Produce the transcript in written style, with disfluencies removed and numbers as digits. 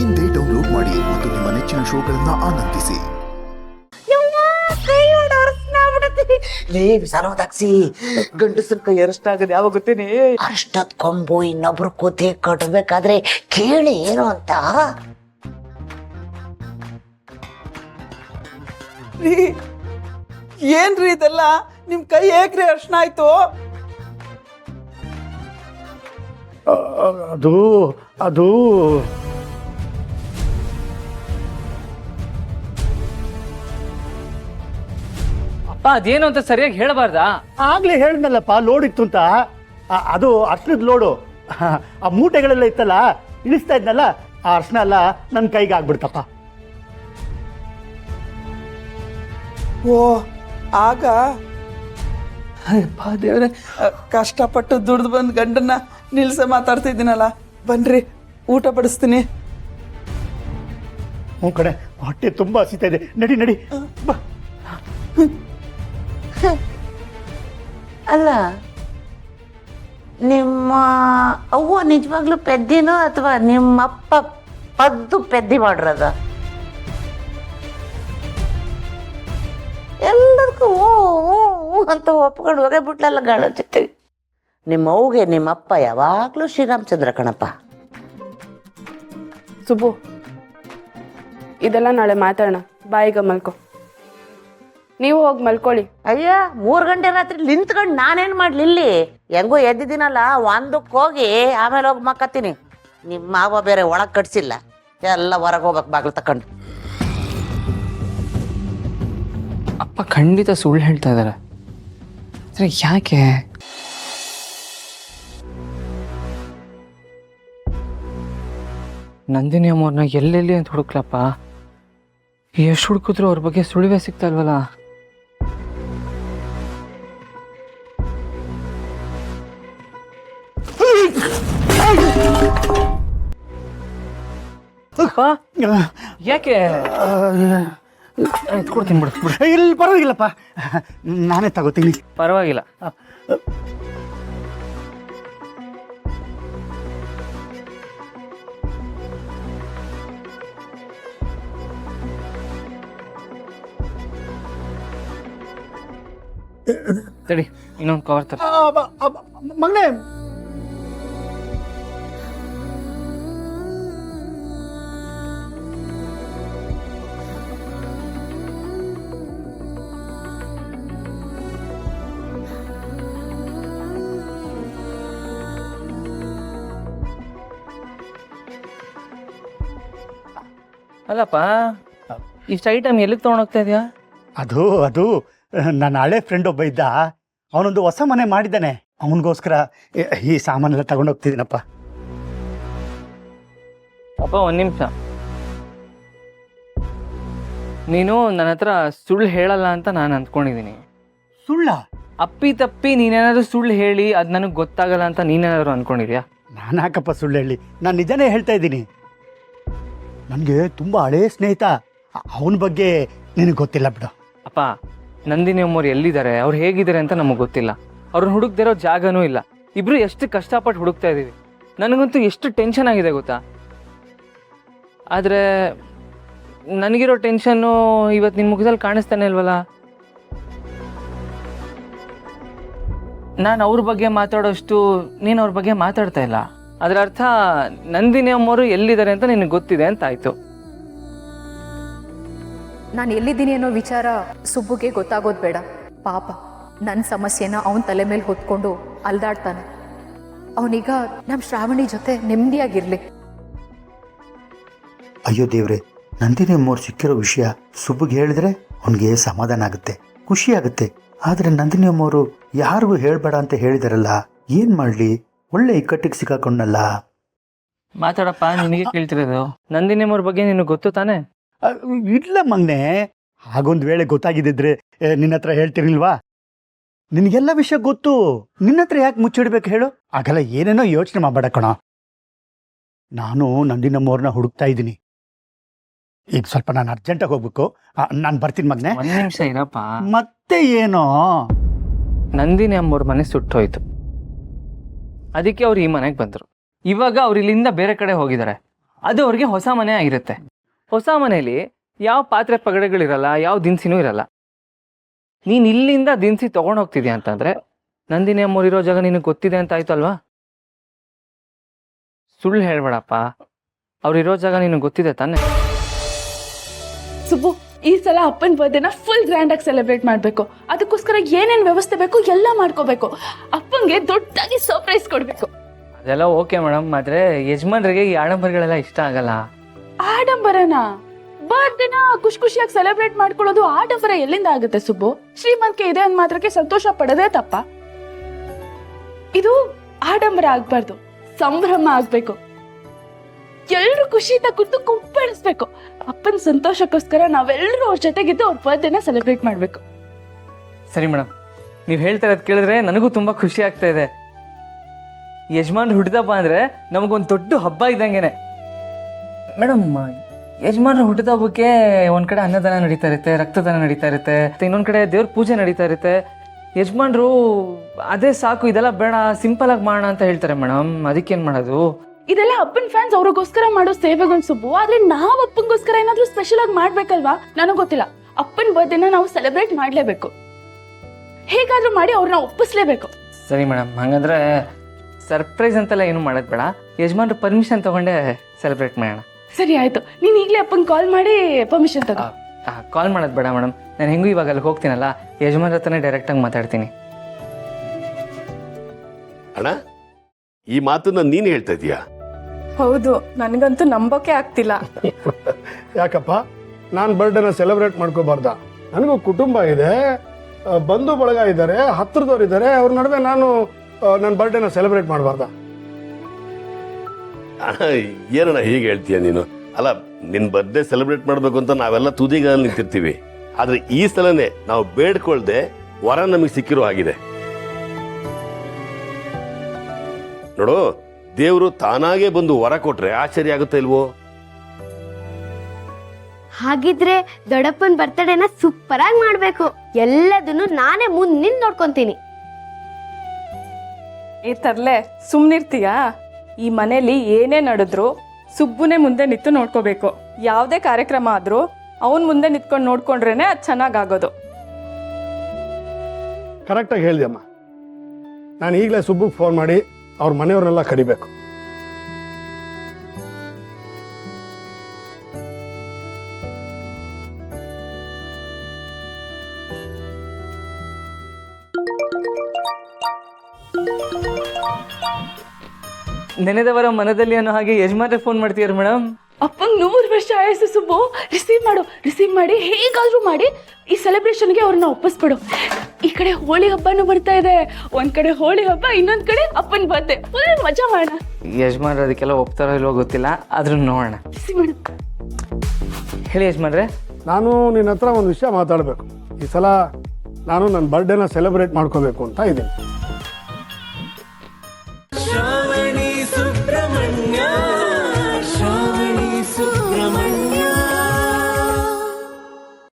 ಇಂದೇ ಡೌನ್ಲೋಡ್ ಮಾಡಿ ಮತ್ತು ನಿಮ್ಮ ನೆಚ್ಚಿನ ಶೋಗಳನ್ನ ಆನಂದಿಸಿ. ಗಂಡಸರ ಕೈ ಅರಷ್ಟಾಗದೆ ಯಾವಾಗ ಗೊತ್ತೇನೆ? ಅಷ್ಟೊತ್ ಕೊಂಬು ಇನ್ನೊಬ್ರು ಕೂತಿ ಕಟ್ಬೇಕಾದ್ರೆ ಕೇಳಿ ಏನು ಅಂತ. ಏನ್ರಿ ಇದೆಲ್ಲ? ನಿಮ್ ಕೈ ಏಕ್ರಿ ಅರ್ಶನ ಆಯ್ತು? ಅದು ಅದು ಅಪ್ಪ ಅದೇನು ಅಂತ ಸರಿಯಾಗಿ ಹೇಳಬಾರ್ದಾ? ಆಗ್ಲೇ ಹೇಳಿದ್ನಲ್ಲಪ್ಪ, ಲೋಡ್ ಇತ್ತು ಅಂತ. ಅದು ಅರ್ಶನದ ಲೋಡು. ಆ ಮೂಟೆಗಳೆಲ್ಲ ಇತ್ತಲ್ಲ, ಇಳಿಸ್ತಾ ಇದ್ನಲ್ಲ, ಆ ಅರ್ಶನ ಎಲ್ಲ ನನ್ನ ಕೈಗೆ ಆಗ್ಬಿಡ್ತಪ್ಪ. ಓ ಆಗ ದೇವ್ರೆ, ಕಷ್ಟಪಟ್ಟು ದುಡ್ದು ಬಂದ್ ಗಂಡನ್ನ ನಿಲ್ಸ ಮಾತಾಡ್ತಿದ್ದೀನಲ್ಲ. ಬನ್ರಿ, ಊಟ ಬಡಿಸ್ತೀನಿ. ಹ್ಞೂ ಕಡೆ, ಹೊಟ್ಟೆ ತುಂಬಾ ಹಸಿತಾ ಇದೆ. ನಡಿ ನಡಿ ಬಾ. ಅಲ್ಲ, ನಿಮ್ಮ ಅವ್ವ ನಿಜವಾಗ್ಲೂ ಪೆದ್ದಿನೋ ಅಥವಾ ನಿಮ್ಮಪ್ಪ ಪದ್ದು ಪೆದ್ದಿ ಮಾಡ್ರದ? ಎಲ್ಲದಕ್ಕೂ ಅಂತ ಒಪ್ಕೊಂಡು ಹೋಗೇ ಬಿಟ್ಲಲ್ಲ ಗಾಳ ಜೊತೆ. ನಿಮ್ಮ ಅವ್ಗೆ ನಿಮ್ಮಪ್ಪ ಯಾವಾಗ್ಲೂ ಶ್ರೀರಾಮಚಂದ್ರ ಕಣಪ್ಪ. ಸುಬ್ಬು, ಇದೆಲ್ಲ ನಾಳೆ ಮಾತಾಡೋಣ. ಬಾಯಿಗ ಮಲ್ಕೊ. ನೀವು ಹೋಗಿ ಮಲ್ಕೊಳ್ಳಿ. ಅಯ್ಯ, 3 ಗಂಟೆ ರಾತ್ರಿ ನಿಂತ್ಕೊಂಡು ನಾನೇನ್ ಮಾಡ್ಲಿ? ಇಲ್ಲಿ ಹೆಂಗೋ ಎದ್ದಿದ್ದೀನಲ್ಲ, ಒಂದಕ್ಕೆ ಹೋಗಿ ಆಮೇಲೆ ಹೋಗಿ ಮಕ್ಕತ್ತೀನಿ. ನಿಮ್ಮ ಮಾವ ಬೇರೆ ಒಳಗ್ ಕಟ್ಸಿಲ್ಲ, ಎಲ್ಲ ಹೊರಗೆ ಹೋಗ್ಬೇಕು ಬಾಗ್ಲು ತಕೊಂಡು. ಅಪ್ಪ ಖಂಡಿತ ಸುಳ್ಳು ಹೇಳ್ತಾ ಇದ್ದಾರೆ. ಯಾಕೆ? ನಂದಿನಿ ಅಮ್ಮವ್ರನ್ನ ಎಲ್ಲೆಲ್ಲಿ ಅಂತ ಹುಡುಕ್ಲಪ್ಪ. ಎಷ್ಟು ಹುಡುಕಿದ್ರು ಅವ್ರ ಬಗ್ಗೆ ಸುಳಿವೇ ಸಿಗ್ತಾ ಇಲ್ವಲ್ಲ. ಯಾಕೆ? ಎತ್ಕೊಡ್ತೀನಿ ಬಿಡು. ಇಲ್ಲಿ ಪರವಾಗಿಲ್ಲಪ್ಪ, ನಾನೇ ತಗೋತೀನಿ. ಪರವಾಗಿಲ್ಲ. ತಡಿ, ಇನ್ನೊಂದು ಕವರ್ ತರ. ಮಗನೇ, ಅಲ್ಲಪ್ಪ, ಇಷ್ಟು ಐಟಮ್ ಎಲ್ಲಿಗೆ ತೊಗೊಂಡೋಗ್ತಾ ಇದೆಯಾ? ಅದು ಅದು ನನ್ನ ಹಳೆ ಫ್ರೆಂಡ್ ಒಬ್ಬ ಇದ್ದ, ಅವನೊಂದು ಹೊಸ ಮನೆ ಮಾಡಿದ್ದಾನೆ. ಅವನಿಗೋಸ್ಕರ ಈ ಸಾಮಾನೆಲ್ಲ ತಗೊಂಡೋಗ್ತಿದ್ದೀನಪ್ಪ. ಅಪ್ಪ, ಒಂದು ನಿಮಿಷ. ನೀನು ನನ್ನ ಹತ್ರ ಸುಳ್ಳು ಹೇಳಲ್ಲ ಅಂತ ನಾನು ಅಂದ್ಕೊಂಡಿದ್ದೀನಿ. ಸುಳ್ಳ? ಅಪ್ಪಿ ತಪ್ಪಿ ನೀನೇನಾದ್ರೂ ಸುಳ್ಳು ಹೇಳಿ ಅದು ನನಗೆ ಗೊತ್ತಾಗಲ್ಲ ಅಂತ ನೀನೇನಾದ್ರು ಅಂದ್ಕೊಂಡಿದ್ಯಾ? ನಾನು ಯಾಕಪ್ಪ ಸುಳ್ಳು ಹೇಳಿ? ನಾನು ನಿಜನೇ ಹೇಳ್ತಾ ಇದ್ದೀನಿ. ನನಗೆ ತುಂಬ ಹಳೇ ಸ್ನೇಹಿತ, ಅವನ ಬಗ್ಗೆ ನಿನಗೆ ಗೊತ್ತಿಲ್ಲ ಬಿಡು. ಅಪ್ಪ, ನಂದಿನಿ ಅಮ್ಮವ್ರು ಎಲ್ಲಿದ್ದಾರೆ, ಅವ್ರು ಹೇಗಿದ್ದಾರೆ ಅಂತ ನಮಗೆ ಗೊತ್ತಿಲ್ಲ. ಅವ್ರನ್ನ ಹುಡುಕ್ದಿರೋ ಜಾಗನೂ ಇಲ್ಲ. ಇಬ್ರು ಎಷ್ಟು ಕಷ್ಟಪಟ್ಟು ಹುಡುಕ್ತಾ ಇದ್ದೀವಿ. ನನಗಂತೂ ಎಷ್ಟು ಟೆನ್ಷನ್ ಆಗಿದೆ ಗೊತ್ತಾ. ಆದರೆ ನನಗಿರೋ ಟೆನ್ಷನ್ನು ಇವತ್ತು ನಿನ್ನ ಮುಖದಲ್ಲಿ ಕಾಣಿಸ್ತಾನೆ ಇಲ್ವಲ್ಲ. ನಾನು ಅವ್ರ ಬಗ್ಗೆ ಮಾತಾಡೋಷ್ಟು ನೀನು ಅವ್ರ ಬಗ್ಗೆ ಮಾತಾಡ್ತಾ ಇಲ್ಲ. ಅದರ ಅರ್ಥ ನಂದಿನಿ ಅಮ್ಮವರು ಎಲ್ಲಿದ್ದಾರೆ ಅಂತ ನಿನಗೆ ಗೊತ್ತಿದೆ ಅಂತ ಆಯಿತು. ನಾನು ಎಲ್ಲಿದ್ದೀನಿ ಅನ್ನೋ ವಿಚಾರ ಸುಬ್ಬುಗೆ ಗೊತ್ತಾಗೋದು ಬೇಡ. ಪಾಪ, ನನ್ನ ಸಮಸ್ಯೆನ ಅವನ ತಲೆ ಮೇಲೆ ಹೊತ್ಕೊಂಡು ಅಲ್ದಾಡ್ತಾನೆ. ಅವನೀಗ ನಮ್ಮ ಶ್ರಾವಣಿ ಜೊತೆ ನೆಮ್ಮದಿಯಾಗಿರ್ಲಿ. ಅಯ್ಯೋ ದೇವ್ರೆ, ನಂದಿನಿ ಅಮ್ಮವ್ರು ಸಿಕ್ಕಿರೋ ವಿಷಯ ಸುಬ್ಬುಗೆ ಹೇಳಿದ್ರೆ ಅವನಿಗೆ ಸಮಾಧಾನ ಆಗುತ್ತೆ, ಖುಷಿ ಆಗುತ್ತೆ. ಆದರೆ ನಂದಿನಿ ಅಮ್ಮವರು ಯಾರಿಗೂ ಹೇಳ್ಬೇಡ ಅಂತ ಹೇಳಿದಾರಲ್ಲ, ಏನು ಮಾಡಲಿ? ಒಳ್ಳೆ ಇಕ್ಕಟ್ಟಿಗೆ ಸಿಕ್ಕಾಕೊಂಡಲ್ಲ. ಮಾತಾಡಪ್ಪ, ನಿನಗೆ ಕೇಳ್ತಿರೋದು. ನಂದಿನಿ ಅಮ್ಮವ್ರ ಬಗ್ಗೆ ನಿನಗೆ ಗೊತ್ತು ತಾನೆ? ಇಲ್ಲ ಮಗನೆ, ಹಾಗೊಂದು ವೇಳೆ ಗೊತ್ತಾಗಿದ್ದಿದ್ರೆ ನಿನ್ನ ಹತ್ರ ಹೇಳ್ತಿರ್ಲಿಲ್ವಾ? ನಿನಗೆಲ್ಲ ವಿಷಯ ಗೊತ್ತು, ನಿನ್ನ ಹತ್ರ ಯಾಕೆ ಮುಚ್ಚಿಡ್ಬೇಕು ಹೇಳು? ಆಗಲ್ಲ, ಏನೇನೋ ಯೋಚನೆ ಮಾಡಬೇಡ ಕಣ. ನಾನು ನಂದಿನಮ್ಮವ್ರನ್ನ ಹುಡುಕ್ತಾ ಇದ್ದೀನಿ. ಈಗ ಸ್ವಲ್ಪ ನಾನು ಅರ್ಜೆಂಟಾಗಿ ಹೋಗ್ಬೇಕು, ನಾನು ಬರ್ತೀನಿ ಮಗನೆ. ಒಂದು ನಿಮಿಷ ಇರಪ್ಪ. ಮತ್ತೆ ಏನೋ? ನಂದಿನಿ ಅಮ್ಮವ್ರ ಮನೆ ಸುಟ್ಟೋಯ್ತು, ಅದಕ್ಕೆ ಅವ್ರು ಈ ಮನೆಗೆ ಬಂದರು. ಇವಾಗ ಅವ್ರು ಇಲ್ಲಿಂದ ಬೇರೆ ಕಡೆ ಹೋಗಿದ್ದಾರೆ. ಅದು ಅವ್ರಿಗೆ ಹೊಸ ಮನೆ ಆಗಿರುತ್ತೆ. ಹೊಸ ಮನೆಯಲ್ಲಿ ಯಾವ ಪಾತ್ರೆ ಪಗಡೆಗಳಿರಲ್ಲ, ಯಾವ ದಿನಸಿನೂ ಇರಲ್ಲ. ನೀನು ಇಲ್ಲಿಂದ ದಿನಸಿ ತೊಗೊಂಡು ಹೋಗ್ತಿದ್ಯಾ ಅಂತಂದರೆ ನಂದಿನಿ ಅಮ್ಮೋರಿರೋ ಜಾಗ ನಿನಗೆ ಗೊತ್ತಿದೆ ಅಂತ ಆಯ್ತು ಅಲ್ವಾ? ಸುಳ್ಳು ಹೇಳ್ಬೇಡಪ್ಪ, ಅವ್ರಿರೋ ಜಾಗ ನಿನಗೆ ಗೊತ್ತಿದೆ ತಾನೆ? ಸುಬ್ಬು, ಈ ಸಲ ಅಪ್ಪನ ಬರ್ಡೇನ ಫುಲ್ ಗ್ರ್ಯಾಂಡಾಗಿ ಸೆಲೆಬ್ರೇಟ್ ಮಾಡಬೇಕು. ಅದಕ್ಕೋಸ್ಕರ ಏನೇನು ವ್ಯವಸ್ಥೆ ಬೇಕು ಎಲ್ಲ ಮಾಡ್ಕೋಬೇಕು. ಅಪ್ಪಂಗೆ ದೊಡ್ಡದಾಗಿ ಸರ್ಪ್ರೈಸ್ ಕೊಡಬೇಕು. ಅದೆಲ್ಲ ಓಕೆ ಮೇಡಮ್, ಆದರೆ ಯಜಮಾನ್ರಿಗೆ ಈ ಆಡಂಬರಗಳೆಲ್ಲ ಇಷ್ಟ ಆಗಲ್ಲ. ಆಡಂಬರನ? ಬರ್ಡೇನ ಖುಷಿಯಾಗಿ ಸೆಲೆಬ್ರೇಟ್ ಮಾಡ್ಕೊಳ್ಳೋದು ಆಡಂಬರ ಎಲ್ಲಿಂದ ಆಗುತ್ತೆ ಸುಬ್ಬು? ಶ್ರೀಮಂತಿಕೆ ಇದೆ ಅಂದ್ ಮಾತ್ರಕ್ಕೆ ಸಂತೋಷ ಪಡೋದೇ ತಪ್ಪ. ಇದು ಆಡಂಬರ ಆಗ್ಬಾರ್ದು, ಸಂಭ್ರಮ ಆಗ್ಬೇಕು. ಎಲ್ರು ಖುಷಿಯಿಂದ ಕೂತು ಕುಪ್ಪಳಿಸ್ಬೇಕು. ಅಪ್ಪನ ಸಂತೋಷಕ್ಕೋಸ್ಕರ ನಾವೆಲ್ಲರೂ ಅವ್ರ ಜೊತೆಗಿದ್ದು ಅವ್ರ ಬರ್ಡೇನ ಸೆಲೆಬ್ರೇಟ್ ಮಾಡ್ಬೇಕು. ಸರಿ ಮೇಡಮ್, ನೀವು ಹೇಳ್ತಾ ಇರೋದು ಕೇಳಿದ್ರೆ ನನಗೂ ತುಂಬ ಖುಷಿ ಆಗ್ತಾ ಇದೆ. ಯಜಮಾನ್ರು ಹುಟ್ಟಿದಬ್ಬ ಅಂದರೆ ನಮಗೊಂದು ದೊಡ್ಡ ಹಬ್ಬ ಇದ್ದಂಗೆನೆ. ಮೇಡಮ್, ಯಜಮಾನ್ರು ಹುಟ್ಟಿದಬ್ಬಕ್ಕೆ ಒಂದು ಕಡೆ ಅನ್ನದಾನ ನಡೀತಾ ಇರುತ್ತೆ, ರಕ್ತದಾನ ನಡೀತಾ ಇರುತ್ತೆ, ಇನ್ನೊಂದು ಕಡೆ ದೇವ್ರ ಪೂಜೆ ನಡೀತಾ ಇರುತ್ತೆ. ಯಜಮಾನ್ರು ಅದೇ ಸಾಕು, ಇದೆಲ್ಲ ಬೇಡ, ಸಿಂಪಲ್ ಆಗಿ ಮಾಡೋಣ ಅಂತ ಹೇಳ್ತಾರೆ ಮೇಡಮ್. ಅದಕ್ಕೇನು ಮಾಡೋದು? ಇದೆಲ್ಲ ಅಪ್ಪನ ಫ್ಯಾನ್ಸ್ ಅವ್ರಿಗೋಸ್ಕರ ಮಾಡೋ ಸೇವೆಗಳು ಸುಬ್ಬು. ಆದ್ರೆ ನಾವು ಅಪ್ಪನಿಗೋಸ್ಕರ ಏನಾದ್ರೂ ಸ್ಪೆಷಲ್ ಆಗಿ ಮಾಡ್ಬೇಕಲ್ವಾ? ನನಗೆ ಗೊತ್ತಿಲ್ಲ. ಅಪ್ಪನ ಬರ್ಡೇನ ನಾವು ಸೆಲೆಬ್ರೇಟ್ ಮಾಡ್ಲೇಬೇಕು. ಹೇಗಾದ್ರೂ ಮಾಡಿ ಅವ್ರನ್ನ ಒಪ್ಪಿಸ್ಲೇಬೇಕು. ಸರಿ ಮೇಡಮ್, ಹಾಗಂದ್ರೆ ಸರ್ಪ್ರೈಸ್ ಅಂತೆಲ್ಲ ಏನು ಮಾಡೋದು ಬೇಡ, ಯಜಮಾನ್ರು ಪರ್ಮಿಷನ್ ತಗೊಂಡೆ ಸೆಲೆಬ್ರೇಟ್ ಮಾಡೋಣ. ಸರಿ ಆಯ್ತು, ನೀನ್ ಈಗಲೇ ಅಪ್ಪನ್ ಕಾಲ್ ಮಾಡಿ ಪರ್ಮಿಷನ್ ತಗೋ. ಕಾಲ್ ಮಾಡೋದು ಬೇಡ ಮೇಡಮ್, ನಾನು ಹೆಂಗೂ ಇವಾಗ ಅಲ್ಲಿ ಹೋಗ್ತೀನಲ್ಲ, ಯಜಮಾನ್ರ ಹತ್ರನೇ ಡೈರೆಕ್ಟಾಗಿ ಮಾತಾಡ್ತೀನಿ. ಅಣ್ಣ, ಈ ಮಾತನ್ನ ನೀನು ಹೇಳ್ತಾ ಇದೀಯಾ? ಹೌದು, ನನಗಂತೂ ನಂಬೋಕೆ ಆಗ್ತಿಲ್ಲ. ಯಾಕಪ್ಪ ನಾನು ಬರ್ಡೇನ ಸೆಲೆಬ್ರೇಟ್ ಮಾಡ್ಕೋಬಾರ್ದ? ನನಗೂ ಕುಟುಂಬ ಇದೆ, ಬಂಧು ಬಳಗ ಇದ್ದಾರೆ, ಹತ್ರದವ್ರು ಇದ್ದಾರೆ. ಅವ್ರ ನಡುವೆ ನಾನು ನನ್ನ ಬರ್ಡೇನ ಸೆಲೆಬ್ರೇಟ್ ಮಾಡಬಾರ್ದ? ಏನಣ್ಣ ಹೀಗೆ ಹೇಳ್ತೀಯ ನೀನು? ಅಲ್ಲ, ನಿನ್ನ ಬರ್ಡೇ ಸೆಲೆಬ್ರೇಟ್ ಮಾಡಬೇಕು ಅಂತ ನಾವೆಲ್ಲ ತುದಿಗಾಲ ನಿಂತಿರ್ತೀವಿ. ಆದ್ರೆ ಈ ಸಲನೇ ನಾವು ಬೇಡ್ಕೊಳ್ದೆ ವರ ನಮಗೆ ಸಿಕ್ಕಿರೋ ಆಗಿದೆ. ನೋಡು, ದೇವರು ತಾನಾಗೆ ಬಂದು ವರ ಕೊಟ್ರೆ ಆಶ್ಚರ್ಯ ಆಗುತ್ತೆ ಇಲ್ವೋ? ಹಾಗಿದ್ರೆ ದೊಡ್ಡಪ್ಪನ ಬರ್ತಡೇನ ಸೂಪರ್ ಆಗಿ ಮಾಡ್ಬೇಕು. ಎಲ್ಲದನ್ನು ನಾನೇ ಮುಂದೆ ನೋಡ್ಕೊಂತೀನಿ. ಏ ತರ್ಲೆ, ಸುಮ್ನಿರ್ತೀಯಾ? ಈ ಮನೇಲಿ ಏನೇ ನಡೆದ್ರು ಸುಬ್ಬುನೇ ಮುಂದೆ ನಿಂತು ನೋಡ್ಕೋಬೇಕು. ಯಾವುದೇ ಕಾರ್ಯಕ್ರಮ ಆದ್ರೂ ಅವನ್ ಮುಂದೆ ನಿಂತ್ಕೊಂಡು ನೋಡ್ಕೊಂಡ್ರೇನೆ ಅದು ಚೆನ್ನಾಗಾಗೋದು. ಕರೆಕ್ಟಾಗಿ ಹೇಳಿದೆಮ್ಮ. ನಾನು ಈಗಲೇ ಸುಬ್ಬುಗೆ ಫೋನ್ ಮಾಡಿ ಅವ್ರ ಮನೆಯವ್ರನ್ನೆಲ್ಲ ಕರಿಬೇಕು. ನೆನೆದವರ ಮನದಲ್ಲಿ ಅನ್ನೋ ಹಾಗೆ ಯಜಮಾನ್ರೆ ಫೋನ್ ಮಾಡ್ತೀರ ಮೇಡಮ್. ಅಪ್ಪಂಗ್ 100 ವರ್ಷ ಆಯಸ್ಸು ಸುಬ್ಬು. ರಿಸೀವ್ ಮಾಡಿ ಹೇಗಾದ್ರೂ ಮಾಡಿ ಈ ಸೆಲೆಬ್ರೇಷನ್ಗೆ ಅವ್ರನ್ನ ಒಪ್ಪಿಸ್ಬಿಡು. ಈ ಕಡೆ ಹೋಳಿ ಹಬ್ಬನೂ ಬರ್ತಾ ಇದೆ. ಒಂದ್ ಕಡೆ ಹೋಳಿ ಹಬ್ಬ, ಇನ್ನೊಂದ್ ಕಡೆ ಅಪ್ಪನ ಬರ್ತೆ. ಫುಲ್ ಮಜಾ ಮಾಡೋಣ. ಯಜಮಾನ್ರು ಅದಕ್ಕೆಲ್ಲ ಒಪ್ತಾರೋ ಇಲ್ವೋ ಗೊತ್ತಿಲ್ಲ, ಆದ್ರೂ ನೋಡೋಣ. ರಿಸೀವ್ ಮಾಡು. ಹೇಳಿ ಯಜಮಾನ್ರೆ. ನಾನು ನಿನ್ನ ಹತ್ರ ಒಂದು ವಿಷಯ ಮಾತಾಡಬೇಕು. ಈ ಸಲ ನಾನು ನನ್ನ ಬರ್ಡೇನ ಸೆಲೆಬ್ರೇಟ್ ಮಾಡ್ಕೋಬೇಕು ಅಂತ ಇದ್ದೀನಿ.